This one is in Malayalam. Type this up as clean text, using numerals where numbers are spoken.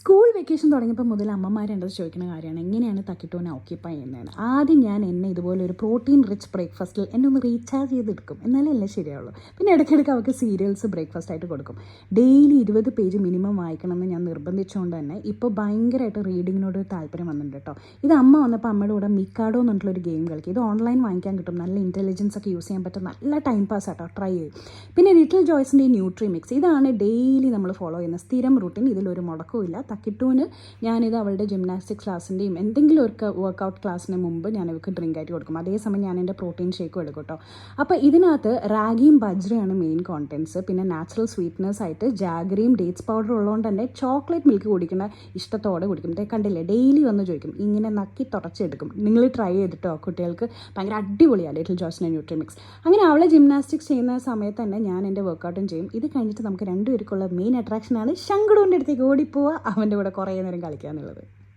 സ്കൂൾ വെക്കേഷൻ തുടങ്ങിയപ്പോൾ മുതൽ അമ്മമാർ എൻ്റെ ചോദിക്കുന്ന കാര്യമാണ് എങ്ങനെയാണ് തക്കിട്ടോനെ ഓക്യുപ്പൈ ചെയ്യുന്നതെന്ന്. ആദ്യം ഞാൻ എന്നെ ഇതുപോലെ ഒരു പ്രോട്ടീൻ റിച്ച് ബ്രേക്ക്ഫാസ്റ്റിൽ എന്നെ ഒന്ന് റീചാർജ് ചെയ്തെടുക്കും, എന്നാലേ എല്ലാം ശരിയാവുള്ളൂ. പിന്നെ ഇടയ്ക്കിടയ്ക്ക് അവർക്ക് സീരിയൽസ് ബ്രേക്ക്ഫാസ്റ്റ് ആയിട്ട് കൊടുക്കും. ഡെയിലി 20 പേജ് മിനിമം വായിക്കണമെന്ന് ഞാൻ നിർബന്ധിച്ചുകൊണ്ട് തന്നെ ഇപ്പോൾ ഭയങ്കരമായിട്ട് റീഡിങ്ങിനോട് ഒരു താല്പര്യം വന്നിട്ടുണ്ട് കേട്ടോ. ഇത് അമ്മ വന്നപ്പോൾ അമ്മയുടെ കൂടെ മിക്കാഡോ എന്നുള്ളൊരു ഗെയിം കളിക്കും. ഇത് ഓൺലൈൻ വാങ്ങിക്കാൻ കിട്ടും, നല്ല ഇൻ്റലിജൻസ് ഒക്കെ യൂസ് ചെയ്യാൻ പറ്റും, നല്ല ടൈം പാസ് ആട്ടോ, ട്രൈ ചെയ്യും. പിന്നെ ലിറ്റിൽ ജോയ്സിൻ്റെ ഈ ന്യൂട്രി മിക്സ്, ഇതാണ് ഡെയിലി നമ്മൾ ഫോളോ ചെയ്യുന്ന സ്ഥിരം റൂട്ടീൻ. ഇതിലൊരു മുടക്കവും ഇല്ല. തക്കിട്ടൂന് ഞാനിത് അവളുടെ ജിംനാസ്റ്റിക് ക്ലാസ്സിൻ്റെയും എന്തെങ്കിലും ഒരു വർക്കൗട്ട് ക്ലാസ്സിന് മുമ്പ് ഞാൻ ഇവർക്ക് ഡ്രിങ്ക് ആയിട്ട് കൊടുക്കും. അതേസമയം ഞാൻ എൻ്റെ പ്രോട്ടീൻ ഷേക്കും എടുക്കും കേട്ടോ. അപ്പോൾ ഇതിനകത്ത് റാഗിയും ബജ്രയാണ് മെയിൻ കോണ്ടൻറ്റ്സ്. പിന്നെ നാച്ചുറൽ സ്വീറ്റ്നസ് ആയിട്ട് ജാഗറിയും ഡേറ്റ്സ് പൗഡർ ഉള്ളതുകൊണ്ട് തന്നെ ചോക്ലേറ്റ് മിൽക്ക് കുടിക്കുന്ന ഇഷ്ടത്തോടെ കുടിക്കും. കണ്ടില്ലേ, ഡെയിലി വന്ന് ചോദിക്കും, ഇങ്ങനെ നക്കി തുടച്ചെടുക്കും. നിങ്ങൾ ട്രൈ ചെയ്തിട്ടോ, കുട്ടികൾക്ക് ഭയങ്കര അടിപൊളിയാണ് ലിറ്റിൽ ജോയ്സിൻ്റെ ന്യൂട്രി മിക്സ്. അങ്ങനെ അവളെ ജിംനാസ്റ്റിക്സ് ചെയ്യുന്ന സമയത്ത് തന്നെ ഞാൻ എൻ്റെ വർക്കൗട്ടും ചെയ്യും. ഇത് കഴിഞ്ഞിട്ട് നമുക്ക് രണ്ടുപേർക്കുള്ള മെയിൻ അട്രാക്ഷനാണ് ശങ്കടുവിൻ്റെ അടുത്തേക്ക് ഓടിപ്പോവുക, അവൻ്റെ കൂടെ കുറേ നേരം കളിക്കുക എന്നുള്ളത്.